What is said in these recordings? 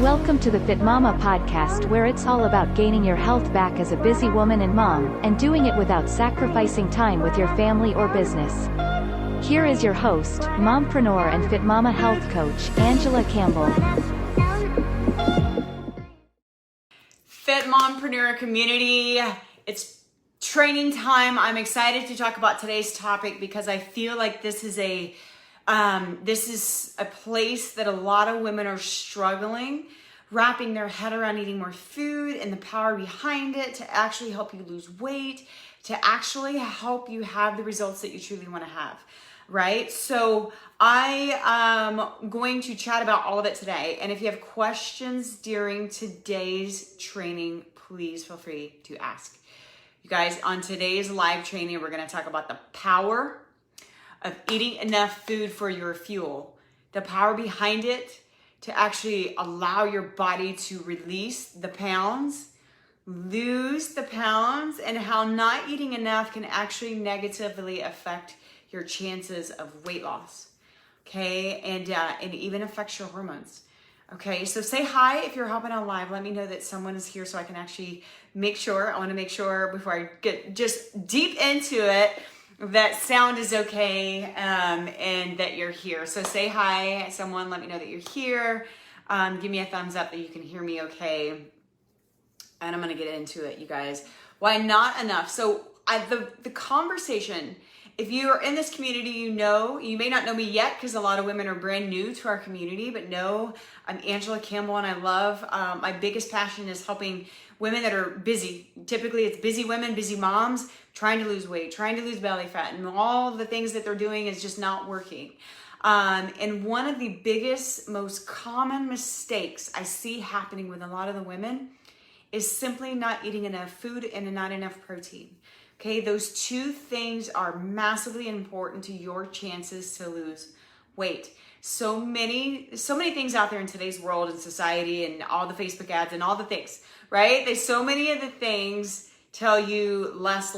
Welcome to the Fitmama podcast, where it's all about gaining your health back as a busy woman and mom, and doing it without sacrificing time with your family or business. Here is your host, mompreneur and Fitmama health coach, Angela Campbell. Fit mompreneur community, it's training time. I'm excited to talk about today's topic because I feel like this is a place that a lot of women are struggling wrapping their head around eating more food and the power behind it to actually help you lose weight, to actually help you have the results that you truly want to have, right? So I am going to chat about all of it today. And if you have questions during today's training, please feel free to ask. You guys, on today's live training, we're going to talk about the power of eating enough food for your fuel, the power behind it to actually allow your body to release the pounds, lose the pounds, and how not eating enough can actually negatively affect your chances of weight loss, okay? And it even affects your hormones. Okay, so say hi if you're hopping on live. Let me know that someone is here so I can actually make sure. I want to make sure before I get just deep into it that sound is okay and that you're here. So say hi, someone, let me know that you're here. Give me a thumbs up that you can hear me okay. And I'm going to get into it, you guys. Why not enough? So the conversation, if you are in this community, you may not know me yet because a lot of women are brand new to our community, but no, I'm Angela Campbell and I love, my biggest passion is helping women that are busy. Typically it's busy women, busy moms, trying to lose weight, trying to lose belly fat, and all the things that they're doing is just not working. And one of the biggest, most common mistakes I see happening with a lot of the women is simply not eating enough food and not enough protein. Okay, those two things are massively important to your chances to lose weight. So many things out there in today's world and society and all the Facebook ads and all the things, right? There's so many of the things tell you less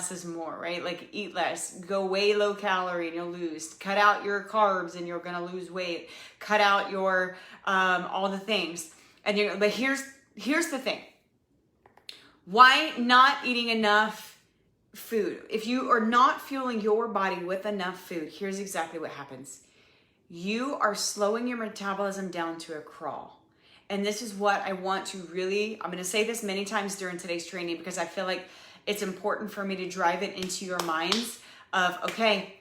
is more, right? Like eat less, go way low calorie and you'll lose, cut out your carbs and you're gonna lose weight, cut out your, all the things. But here's the thing. Why not eating enough food? If you are not fueling your body with enough food, here's exactly what happens. You are slowing your metabolism down to a crawl. And this is what I want to I'm going to say this many times during today's training because I feel like it's important for me to drive it into your minds of, okay,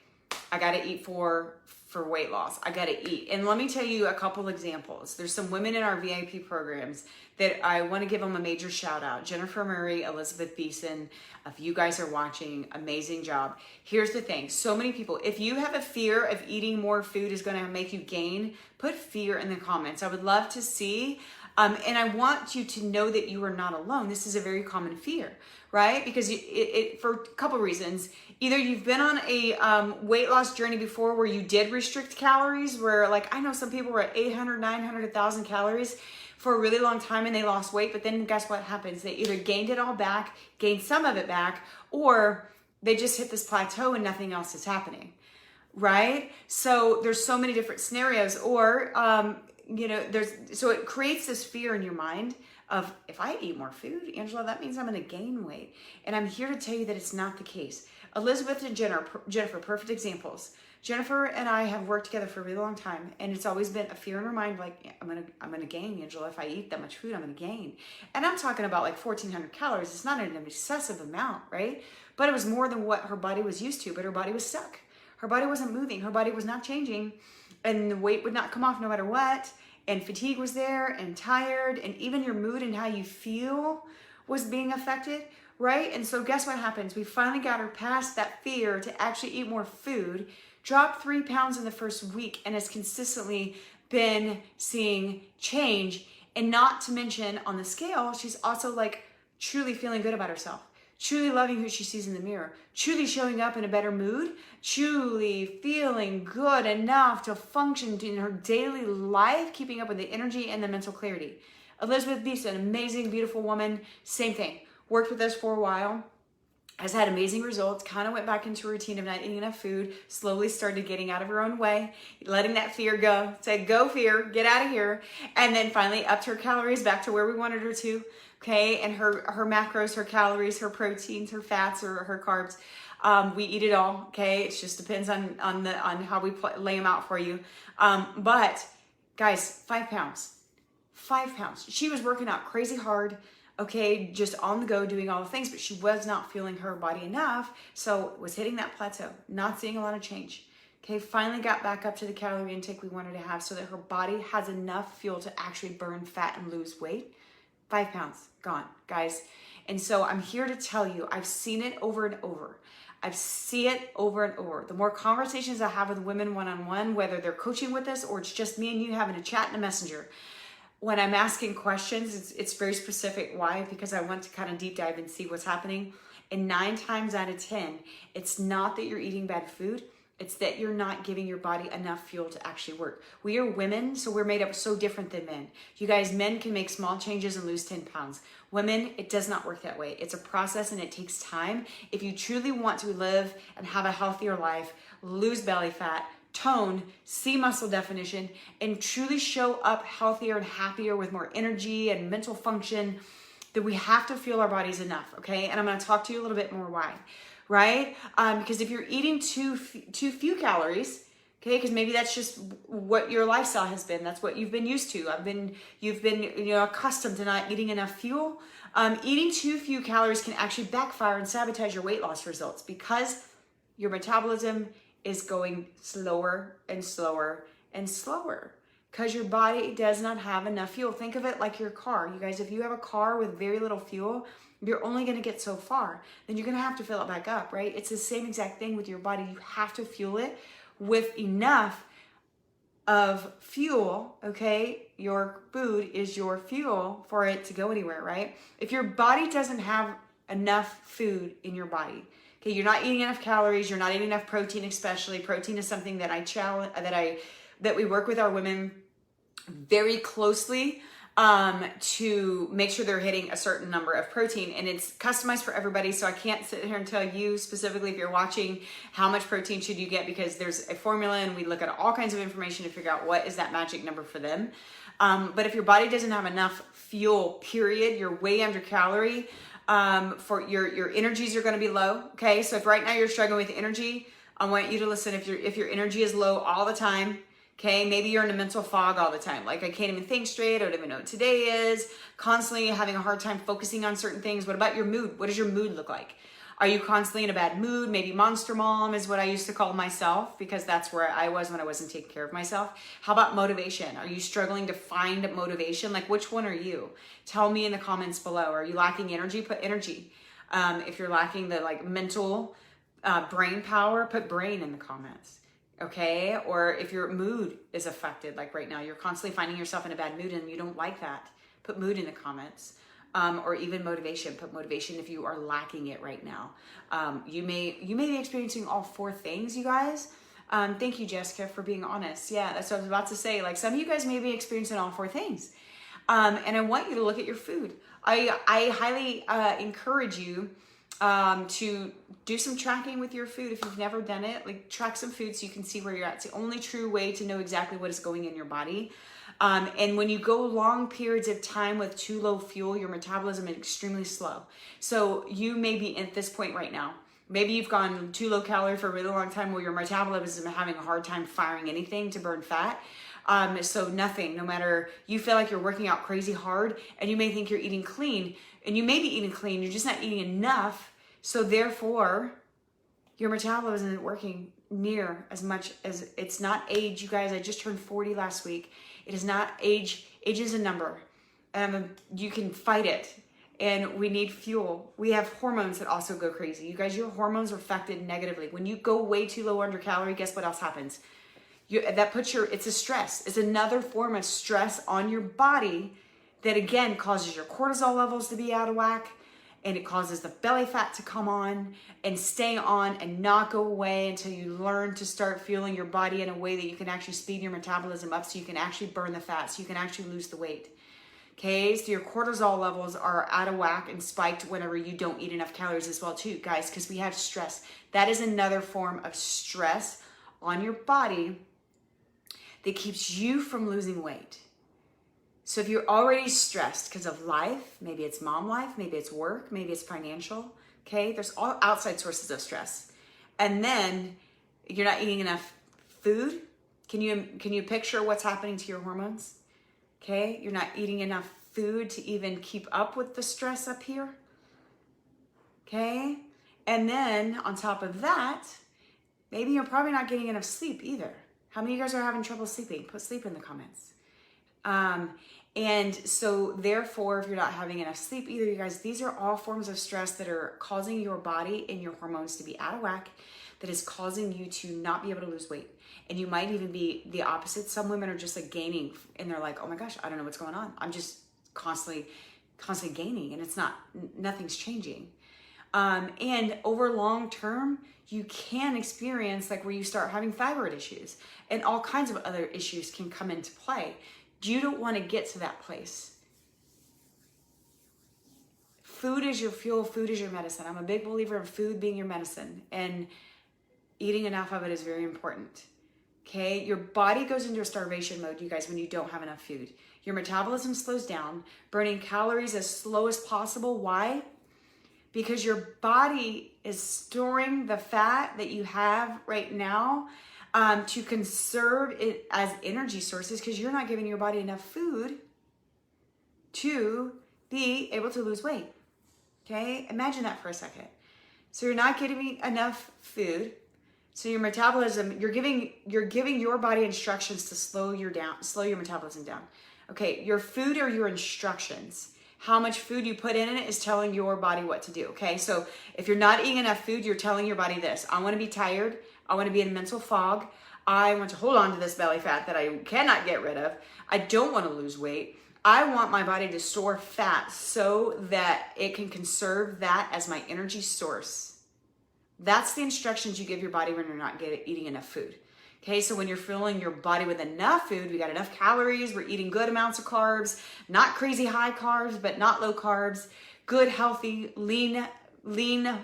I got to eat for weight loss. I got to eat. And let me tell you a couple examples. There's some women in our VIP programs that I want to give them a major shout out. Jennifer Murray, Elizabeth Beeson. If you guys are watching, amazing job. Here's the thing. So many people, if you have a fear of eating more food is going to make you gain, put fear in the comments. I would love to see. And I want you to know that you are not alone. This is a very common fear, right? Because for a couple reasons. Either you've been on a weight loss journey before where you did restrict calories, where like I know some people were at 800, 900, 1,000 calories for a really long time and they lost weight, but then guess what happens? They either gained it all back, gained some of it back, or they just hit this plateau and nothing else is happening, right? So there's so many different scenarios, or so it creates this fear in your mind of, if I eat more food, Angela, that means I'm going to gain weight. And I'm here to tell you that it's not the case. Elizabeth and Jennifer, perfect examples. Jennifer and I have worked together for a really long time, and it's always been a fear in her mind, like, I'm gonna gain, Angela. If I eat that much food, I'm gonna gain. And I'm talking about like 1,400 calories. It's not an excessive amount, right? But it was more than what her body was used to, but her body was stuck. Her body wasn't moving. Her body was not changing, and the weight would not come off no matter what. And fatigue was there, and tired, and even your mood and how you feel was being affected, right? And so guess what happens? We finally got her past that fear to actually eat more food, dropped 3 pounds in the first week, and has consistently been seeing change. And not to mention on the scale, she's also like truly feeling good about herself, truly loving who she sees in the mirror, truly showing up in a better mood, truly feeling good enough to function in her daily life, keeping up with the energy and the mental clarity. Elizabeth Beeson, amazing, beautiful woman, same thing. Worked with us for a while. has had amazing results, kind of went back into a routine of not eating enough food, slowly started getting out of her own way, letting that fear go, said, go fear, get out of here. And then finally upped her calories back to where we wanted her to, okay? And her macros, her calories, her proteins, her fats, or her carbs. We eat it all, okay? It just depends on how we lay them out for you. But guys, 5 pounds, 5 pounds. She was working out crazy hard, okay, just on the go, doing all the things, but she was not feeling her body enough, so was hitting that plateau, not seeing a lot of change. Okay, finally got back up to the calorie intake we wanted to have so that her body has enough fuel to actually burn fat and lose weight. 5 pounds gone, guys. And so I'm here to tell you, I've seen it over and over. I see it over and over. The more conversations I have with women one-on-one, whether they're coaching with us or it's just me and you having a chat in a messenger, when I'm asking questions, it's very specific. Why? Because I want to kind of deep dive and see what's happening. And 9 times out of 10, it's not that you're eating bad food. It's that you're not giving your body enough fuel to actually work. We are women, so we're made up so different than men. You guys, men can make small changes and lose 10 pounds. Women, it does not work that way. It's a process and it takes time. If you truly want to live and have a healthier life, lose belly fat, tone, see muscle definition, and truly show up healthier and happier with more energy and mental function, that we have to feel our bodies enough, okay? And I'm gonna talk to you a little bit more why, right? Because if you're eating too few calories, okay, because maybe that's just what your lifestyle has been. That's what you've been used to. You've been accustomed to not eating enough fuel. Eating too few calories can actually backfire and sabotage your weight loss results because your metabolism is going slower and slower and slower because your body does not have enough fuel. Think of it like your car. You guys, if you have a car with very little fuel, you're only going to get so far. Then you're going to have to fill it back up, right? It's the same exact thing with your body. You have to fuel it with enough of fuel, okay? Your food is your fuel for it to go anywhere, right? If your body doesn't have enough food in your body, okay, you're not eating enough calories, you're not eating enough protein, especially. Protein is something that that we work with our women very closely to make sure they're hitting a certain number of protein, and it's customized for everybody. So I can't sit here and tell you specifically if you're watching how much protein should you get, because there's a formula and we look at all kinds of information to figure out what is that magic number for them. But if your body doesn't have enough fuel, period, you're way under calorie. For your energies are going to be low. Okay. So if right now you're struggling with energy, I want you to listen. If your energy is low all the time, okay, maybe you're in a mental fog all the time. Like, I can't even think straight. I don't even know what today is. Constantly having a hard time focusing on certain things. What about your mood? What does your mood look like? Are you constantly in a bad mood? Maybe monster mom is what I used to call myself, because that's where I was when I wasn't taking care of myself. How about motivation? Are you struggling to find motivation? Like, which one are you? Tell me in the comments below. Are you lacking energy? Put energy. If you're lacking the mental brain power, put brain in the comments. Okay. Or if your mood is affected, like right now, you're constantly finding yourself in a bad mood and you don't like that, put mood in the comments. Or even motivation, put motivation if you are lacking it right now. You may be experiencing all 4 things, you guys. Thank you, Jessica, for being honest. Yeah, that's what I was about to say. Like, some of you guys may be experiencing all 4 things. And I want you to look at your food. I highly encourage you to do some tracking with your food. If you've never done it, like, track some food so you can see where you're at. It's the only true way to know exactly what is going in your body. And when you go long periods of time with too low fuel, your metabolism is extremely slow. So you may be at this point right now. Maybe you've gone too low calorie for a really long time where your metabolism is having a hard time firing anything to burn fat. So nothing, no matter, you feel like you're working out crazy hard and you may think you're eating clean, and you may be eating clean, you're just not eating enough. So therefore, your metabolism isn't working near as much as, it's not age, you guys. I just turned 40 last week. It is not age. Age is a number. You can fight it. And we need fuel. We have hormones that also go crazy. You guys, your hormones are affected negatively. When you go way too low under calorie, guess what else happens? It's a stress. It's another form of stress on your body that, again, causes your cortisol levels to be out of whack. And it causes the belly fat to come on and stay on and not go away until you learn to start fueling your body in a way that you can actually speed your metabolism up so you can actually burn the fat, so you can actually lose the weight. Okay, so your cortisol levels are out of whack and spiked whenever you don't eat enough calories as well too, guys, because we have stress. That is another form of stress on your body that keeps you from losing weight. So if you're already stressed because of life, maybe it's mom life, maybe it's work, maybe it's financial, okay? There's all outside sources of stress. And then you're not eating enough food. Can you picture what's happening to your hormones? Okay, you're not eating enough food to even keep up with the stress up here. Okay, and then on top of that, maybe you're probably not getting enough sleep either. How many of you guys are having trouble sleeping? Put sleep in the comments. And so therefore, if you're not having enough sleep either, you guys, these are all forms of stress that are causing your body and your hormones to be out of whack, that is causing you to not be able to lose weight. And you might even be the opposite. Some women are just like gaining and they're like, oh my gosh, I don't know what's going on. I'm just constantly gaining and nothing's changing. And over long term, you can experience like where you start having thyroid issues and all kinds of other issues can come into play. You don't want to get to that place. Food is your fuel. Food is your medicine. I'm a big believer in food being your medicine, and eating enough of it is very important. Okay, your body goes into a starvation mode, you guys, when you don't have enough food. Your metabolism slows down, burning calories as slow as possible. Why? Because your body is storing the fat that you have right now to conserve it as energy sources, because you're not giving your body enough food to be able to lose weight. Okay, imagine that for a second. So you're not getting enough food. So your metabolism, you're giving your body instructions to slow your metabolism down. Okay, your food are your instructions. How much food you put in it is telling your body what to do. Okay, so if you're not eating enough food, you're telling your body this: I want to be tired. I want to be in mental fog. I want to hold on to this belly fat that I cannot get rid of. I don't want to lose weight. I want my body to store fat so that it can conserve that as my energy source. That's the instructions you give your body when you're not eating enough food. Okay, so when you're filling your body with enough food, we got enough calories, we're eating good amounts of carbs, not crazy high carbs, but not low carbs, good, healthy, lean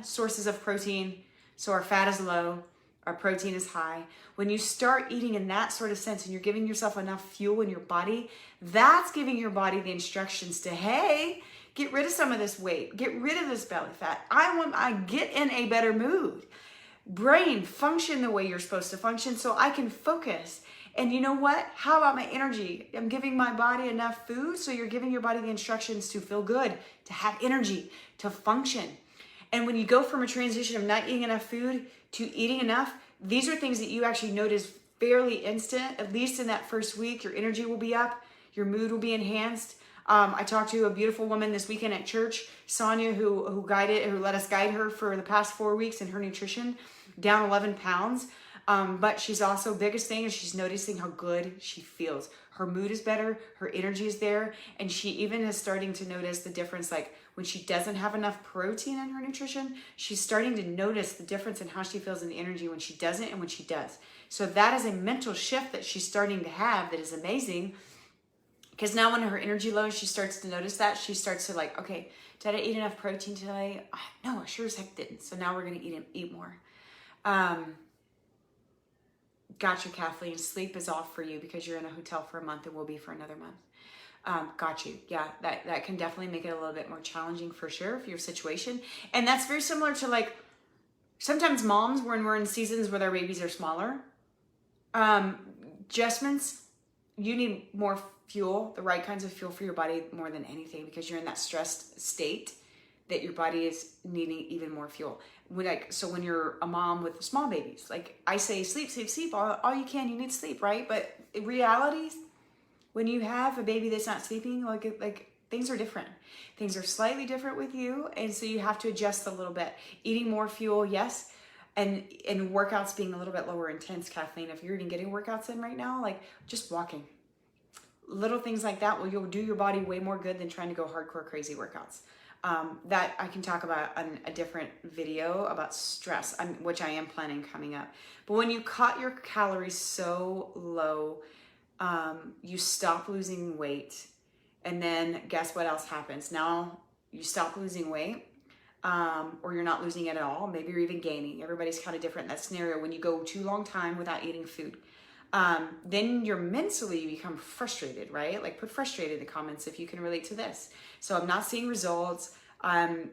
sources of protein. So our fat is low, our protein is high. When you start eating in that sort of sense and you're giving yourself enough fuel in your body, that's giving your body the instructions to, hey, get rid of some of this weight, get rid of this belly fat. I get in a better mood. Brain, function the way you're supposed to function so I can focus. And you know what? How about my energy? I'm giving my body enough food, so you're giving your body the instructions to feel good, to have energy, to function. And when you go from a transition of not eating enough food to eating enough, these are things that you actually notice fairly instant. At least in that first week, your energy will be up, your mood will be enhanced. I talked to a beautiful woman this weekend at church, Sonia, who let us guide her for the past 4 weeks in her nutrition, down 11 pounds. But she's also, biggest thing is she's noticing how good she feels. Her mood is better, her energy is there, and she even is starting to notice the difference. Like when she doesn't have enough protein in her nutrition, she's starting to notice the difference in how she feels in the energy when she doesn't and when she does. So that is a mental shift that she's starting to have that is amazing. Because now when her energy lows, she starts to notice that. She starts to like, okay, did I eat enough protein today? No, I sure as heck didn't. So now we're going to eat more. Gotcha, Kathleen. Sleep is off for you because you're in a hotel for a month and will be for another month. Got you. Yeah, that can definitely make it a little bit more challenging for sure for your situation. And that's very similar to like sometimes moms when we're in seasons where their babies are smaller. Adjustments, you need more fuel, the right kinds of fuel for your body more than anything, because you're in that stressed state that your body is needing even more fuel. So when you're a mom with small babies, like I say, sleep, all you can, you need sleep, right? But in reality, when you have a baby that's not sleeping, like things are different. Things are slightly different with you, and so you have to adjust a little bit. Eating more fuel, yes, and workouts being a little bit lower intense, Kathleen. If you're even getting workouts in right now, like just walking. Little things like that you'll do your body way more good than trying to go hardcore crazy workouts. That I can talk about on a different video about stress, which I am planning coming up. But when you cut your calories so low, you stop losing weight. And then guess what else happens? Now you stop losing weight, or you're not losing it at all. Maybe you're even gaining. Everybody's kind of different in that scenario when you go too long time without eating food. Then you're mentally become frustrated, right? Like put frustrated in the comments if you can relate to this. So I'm not seeing results. I'm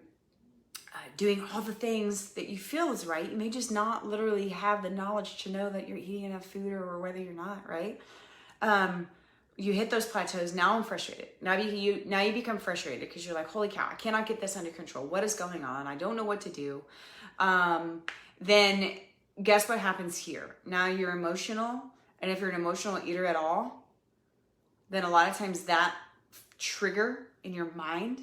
doing all the things that you feel is right. You may just not literally have the knowledge to know that you're eating enough food or whether you're not, right? You hit those plateaus. Now I'm frustrated. Now you become frustrated because you're like, holy cow, I cannot get this under control. What is going on? I don't know what to do. Then guess what happens here? Now you're emotional. And if you're an emotional eater at all, then a lot of times that trigger in your mind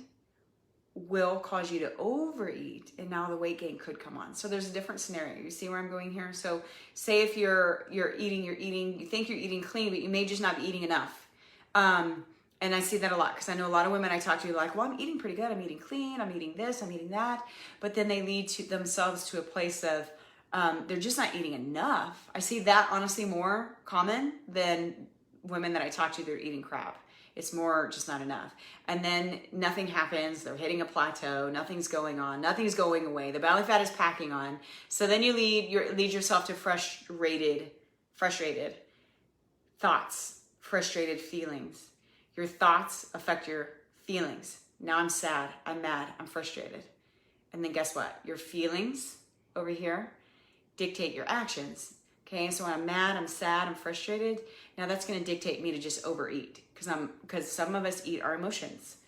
will cause you to overeat, and now the weight gain could come on. So there's a different scenario. You see where I'm going here? So say if you're eating, you think you're eating clean, but you may just not be eating enough. And I see that a lot because I know a lot of women I talk to like, well, I'm eating pretty good. I'm eating clean. I'm eating this. I'm eating that. But then they lead to themselves to a place of they're just not eating enough. I see that honestly more common than women that I talk to. They're eating crap. It's more just not enough. And then nothing happens. They're hitting a plateau. Nothing's going on. Nothing's going away. The belly fat is packing on. So then you lead yourself to frustrated thoughts, frustrated feelings. Your thoughts affect your feelings. Now I'm sad. I'm mad. I'm frustrated. And then guess what? Your feelings over here dictate your actions. Okay, so when I'm mad, I'm sad, I'm frustrated, now that's going to dictate me to just overeat because some of us eat our emotions,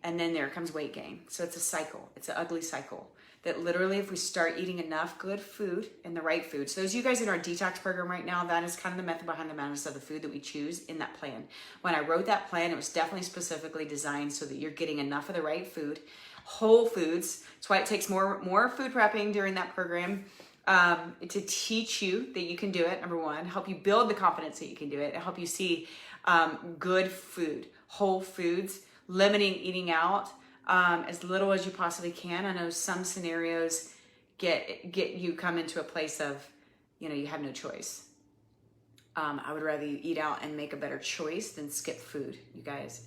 and then there comes weight gain. So it's a cycle. It's an ugly cycle that literally if we start eating enough good food and the right food. So those of you guys in our detox program right now, that is kind of the method behind the madness of the food that we choose in that plan. When I wrote that plan, it was definitely specifically designed so that you're getting enough of the right food, whole foods. That's why it takes more food prepping during that program. To teach you that you can do it, number one, help you build the confidence that you can do it, and help you see good food, whole foods, limiting eating out as little as you possibly can. I know some scenarios get you come into a place of, you have no choice. I would rather you eat out and make a better choice than skip food, you guys.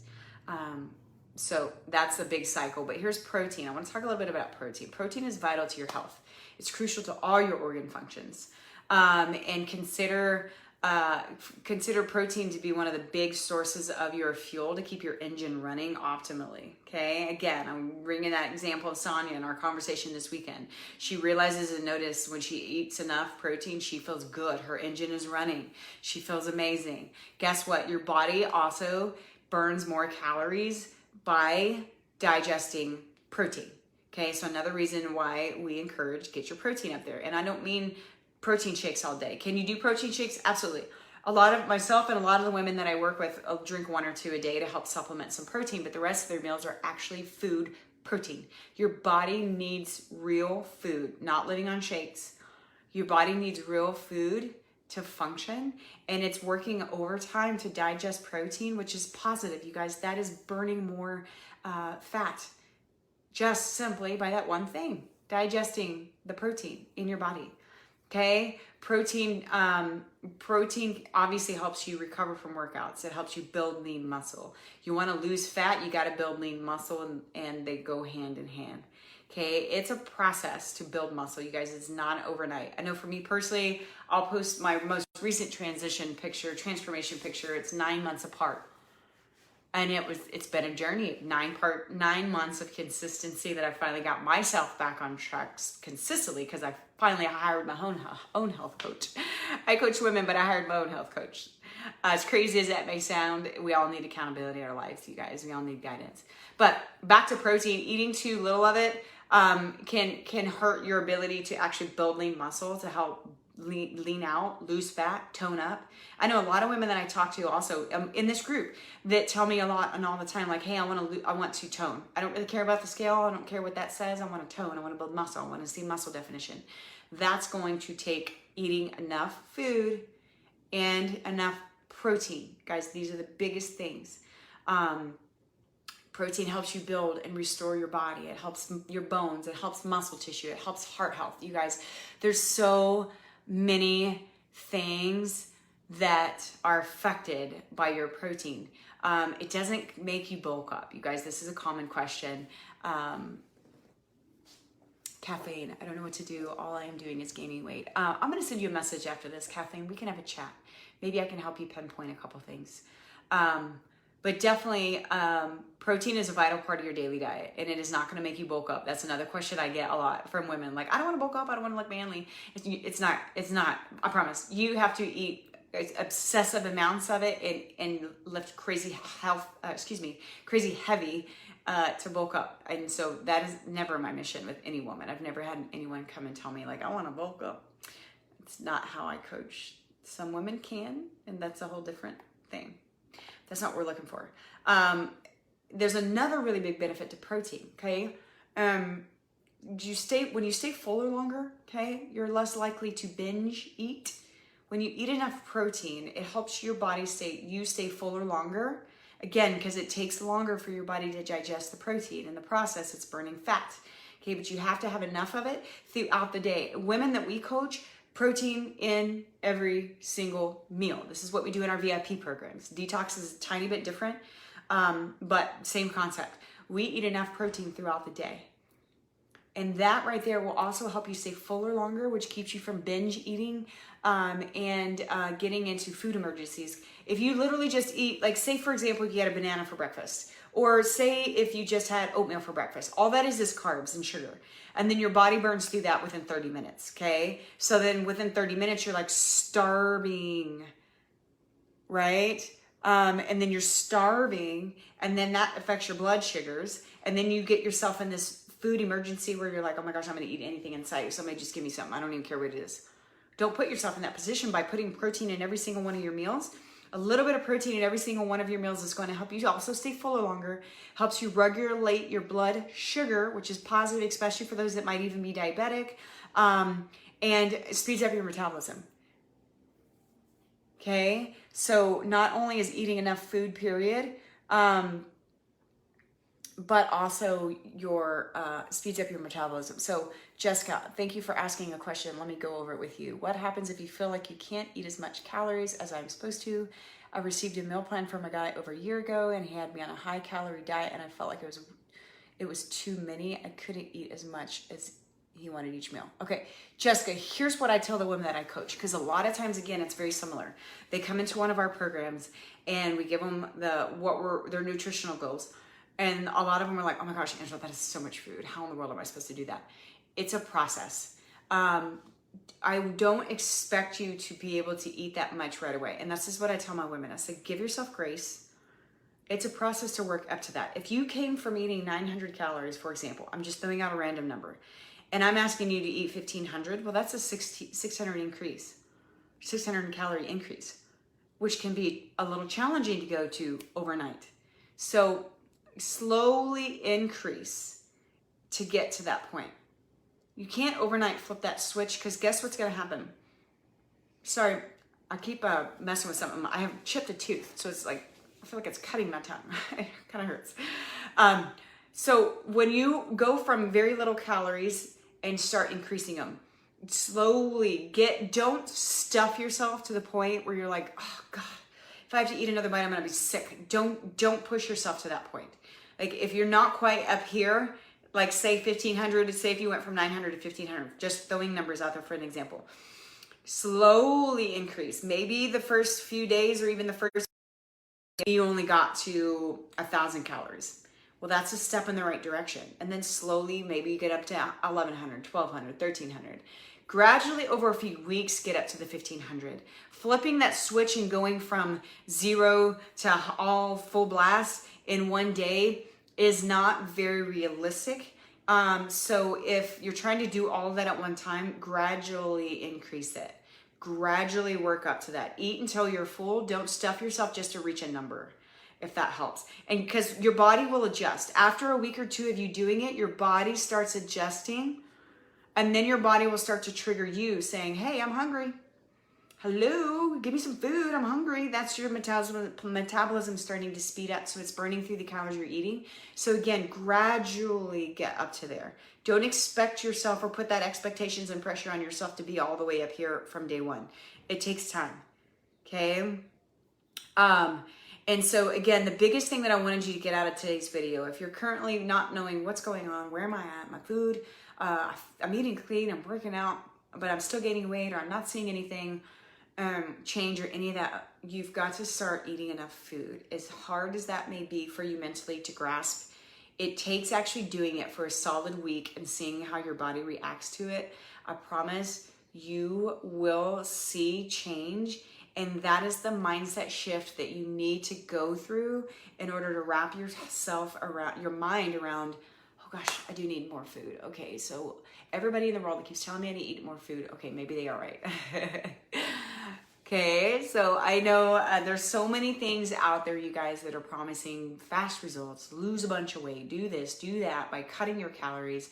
So that's a big cycle. But here's protein. I want to talk a little bit about protein. Protein is vital to your health. It's crucial to all your organ functions. And consider protein to be one of the big sources of your fuel to keep your engine running optimally. Okay. Again, I'm bringing that example of Sonia in our conversation this weekend. She realizes and notices when she eats enough protein, she feels good. Her engine is running. She feels amazing. Guess what? Your body also burns more calories by digesting protein. Okay, so another reason why we encourage get your protein up there. And I don't mean protein shakes all day. Can you do protein shakes? Absolutely. A lot of myself and a lot of the women that I work with will drink 1 or 2 a day to help supplement some protein, but the rest of their meals are actually food protein. Your body needs real food, not living on shakes. Your body needs real food to function, and it's working overtime to digest protein, which is positive, you guys. That is burning more fat just simply by that one thing, digesting the protein in your body. Okay, protein obviously helps you recover from workouts. It helps you build lean muscle. You want to lose fat, you got to build lean muscle, and they go hand in hand. Okay, it's a process to build muscle, you guys. It's not overnight. I know for me personally, I'll post my most recent transformation picture. It's 9 months apart. And it's been a journey, 9 months of consistency that I finally got myself back on track consistently because I finally hired my own health coach. I coach women, but I hired my own health coach. As crazy as that may sound, we all need accountability in our lives, you guys. We all need guidance. But back to protein, eating too little of it can hurt your ability to actually build lean muscle to help lean out, lose fat, tone up. I know a lot of women that I talk to also in this group that tell me a lot and all the time, like, hey, I want to tone. I don't really care about the scale. I don't care what that says. I want to tone. I want to build muscle. I want to see muscle definition. That's going to take eating enough food and enough protein. Guys, these are the biggest things. Protein helps you build and restore your body. It helps your bones. It helps muscle tissue. It helps heart health. You guys, there's so many things that are affected by your protein. It doesn't make you bulk up. You guys, this is a common question. Caffeine, I don't know what to do. All I am doing is gaining weight. I'm going to send you a message after this, Kathleen. We can have a chat. Maybe I can help you pinpoint a couple things. But definitely, protein is a vital part of your daily diet, and it is not going to make you bulk up. That's another question I get a lot from women. Like, I don't want to bulk up. I don't want to look manly. It's not, I promise. You have to eat obsessive amounts of it and lift crazy heavy to bulk up. And so that is never my mission with any woman. I've never had anyone come and tell me like, I want to bulk up. It's not how I coach. Some women can, and that's a whole different thing. That's not what we're looking for. There's another really big benefit to protein, okay? When you stay fuller longer, okay, you're less likely to binge eat. When you eat enough protein, it helps your body stay fuller longer. Again, because it takes longer for your body to digest the protein. In the process, it's burning fat. Okay, but you have to have enough of it throughout the day. Women that we coach, protein in every single meal. This is what we do in our VIP programs. Detox is a tiny bit different, but same concept. We eat enough protein throughout the day. And that right there will also help you stay fuller longer, which keeps you from binge eating and getting into food emergencies. If you literally just eat, like say for example, you had a banana for breakfast, or say if you just had oatmeal for breakfast, all that is carbs and sugar. And then your body burns through that within 30 minutes, okay? So then within 30 minutes, you're like starving, right? And then you're starving, and then that affects your blood sugars, and then you get yourself in this food emergency where you're like, oh my gosh, I'm gonna eat anything in sight. Somebody just give me something. I don't even care what it is. Don't put yourself in that position by putting protein in every single one of your meals. A little bit of protein in every single one of your meals is going to help you also stay fuller longer, helps you regulate your blood sugar, which is positive, especially for those that might even be diabetic, and speeds up your metabolism. Okay, so not only is eating enough food, period, but also your speeds up your metabolism. So Jessica, thank you for asking a question. Let me go over it with you. What happens if you feel like you can't eat as much calories as I'm supposed to? I received a meal plan from a guy over a year ago, and he had me on a high calorie diet, and I felt like it was too many. I couldn't eat as much as he wanted each meal. Okay, Jessica, here's what I tell the women that I coach, because a lot of times, again, it's very similar. They come into one of our programs, and we give them their nutritional goals. And a lot of them are like, oh my gosh, Angela, that is so much food. How in the world am I supposed to do that? It's a process. I don't expect you to be able to eat that much right away. And that's just what I tell my women. I say, give yourself grace. It's a process to work up to that. If you came from eating 900 calories, for example, I'm just throwing out a random number, and I'm asking you to eat 1,500, well, that's a 600 increase, 600 calorie increase, which can be a little challenging to go to overnight. So slowly increase to get to that point. You can't overnight flip that switch, because guess what's going to happen? Sorry, I keep messing with something. I have chipped a tooth, so it's like, I feel like it's cutting my tongue. It kind of hurts. So when you go from very little calories and start increasing them, slowly don't stuff yourself to the point where you're like, oh God, if I have to eat another bite, I'm going to be sick. Don't push yourself to that point. Like if you're not quite up here, like say 1,500, say if you went from 900 to 1,500, just throwing numbers out there for an example. Slowly increase. Maybe the first few days or even the first, you only got to 1,000 calories. Well, that's a step in the right direction. And then slowly, maybe you get up to 1,100, 1,200, 1,300. Gradually over a few weeks, get up to the 1,500. Flipping that switch and going from 0 to all full blast in one day is not very realistic. So if you're trying to do all of that at one time, gradually increase it. Gradually work up to that. Eat until you're full. Don't stuff yourself just to reach a number, if that helps. And because your body will adjust. After a week or two of you doing it, your body starts adjusting, and then your body will start to trigger you saying, hey, I'm hungry. Hello, give me some food, I'm hungry. That's your metabolism starting to speed up, so it's burning through the calories you're eating. So again, gradually get up to there. Don't expect yourself or put that expectations and pressure on yourself to be all the way up here from day one. It takes time, okay? And so again, the biggest thing that I wanted you to get out of today's video, if you're currently not knowing what's going on, where am I at, my food, I'm eating clean, I'm working out, but I'm still gaining weight, or I'm not seeing anything change or any of that, you've got to start eating enough food. As hard as that may be for you mentally to grasp, it takes actually doing it for a solid week and seeing how your body reacts to it. I promise you will see change. And that is the mindset shift that you need to go through in order to wrap yourself around, your mind around, oh gosh, I do need more food. Okay, so everybody in the world that keeps telling me I need to eat more food, okay, maybe they are right. Okay, so I know there's so many things out there, you guys, that are promising fast results, lose a bunch of weight, do this, do that by cutting your calories.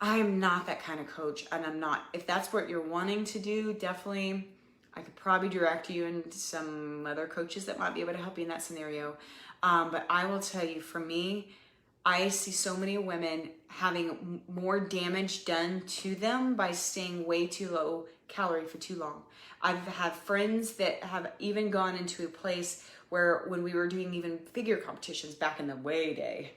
I'm not that kind of coach, and I'm not. If that's what you're wanting to do, definitely, I could probably direct you into some other coaches that might be able to help you in that scenario. But I will tell you, for me, I see so many women having more damage done to them by staying way too low calorie for too long. I've had friends that have even gone into a place where, when we were doing even figure competitions back in the way day,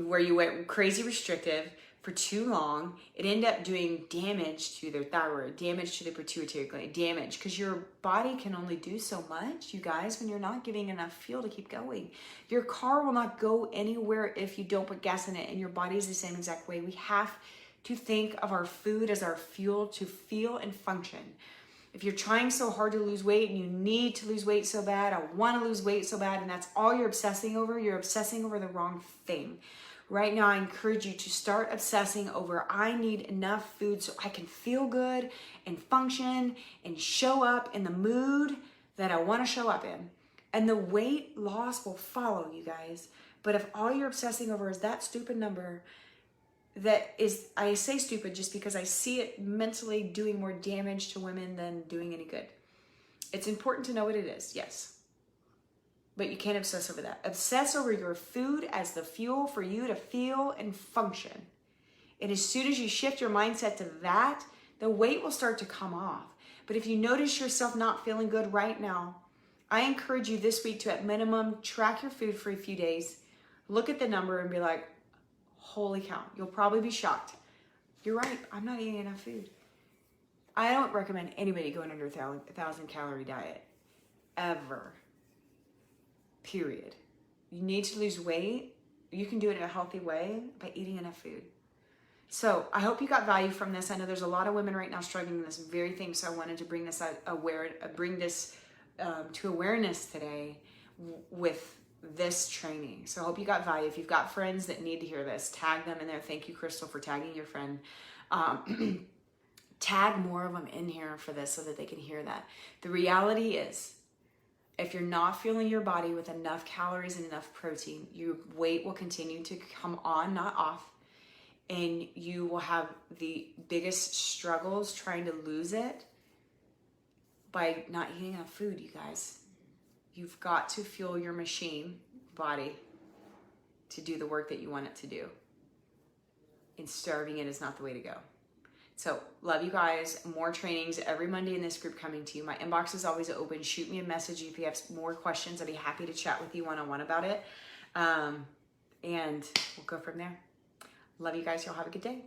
where you went crazy restrictive for too long, it ended up doing damage to their thyroid, damage to the pituitary gland, damage, because your body can only do so much, you guys, when you're not giving enough fuel to keep going. Your car will not go anywhere if you don't put gas in it, and your body is the same exact way. We have to think of our food as our fuel to feel and function. If you're trying so hard to lose weight and you need to lose weight so bad, I want to lose weight so bad, and that's all you're obsessing over the wrong thing. Right now, I encourage you to start obsessing over, I need enough food so I can feel good and function and show up in the mood that I want to show up in. And the weight loss will follow, you guys. But if all you're obsessing over is that stupid number, that is, I say stupid just because I see it mentally doing more damage to women than doing any good. It's important to know what it is, yes. But you can't obsess over that. Obsess over your food as the fuel for you to feel and function. And as soon as you shift your mindset to that, the weight will start to come off. But if you notice yourself not feeling good right now, I encourage you this week to, at minimum, track your food for a few days, look at the number and be like, holy cow, you'll probably be shocked. You're right, I'm not eating enough food. I don't recommend anybody going under a 1,000 calorie diet, ever. Period. You need to lose weight. You can do it in a healthy way by eating enough food. So I hope you got value from this. I know there's a lot of women right now struggling with this very thing, so I wanted to bring this to awareness today with this training. So I hope you got value. If you've got friends that need to hear this, tag them in there. Thank you, Crystal, for tagging your friend. Tag more of them in here for this so that they can hear that. The reality is, if you're not fueling your body with enough calories and enough protein, your weight will continue to come on, not off, and you will have the biggest struggles trying to lose it by not eating enough food, you guys. You've got to fuel your machine body to do the work that you want it to do. And starving it is not the way to go. So, love you guys. More trainings every Monday in this group coming to you. My inbox is always open. Shoot me a message if you have more questions. I'd be happy to chat with you one-on-one about it. And we'll go from there. Love you guys. Y'all have a good day.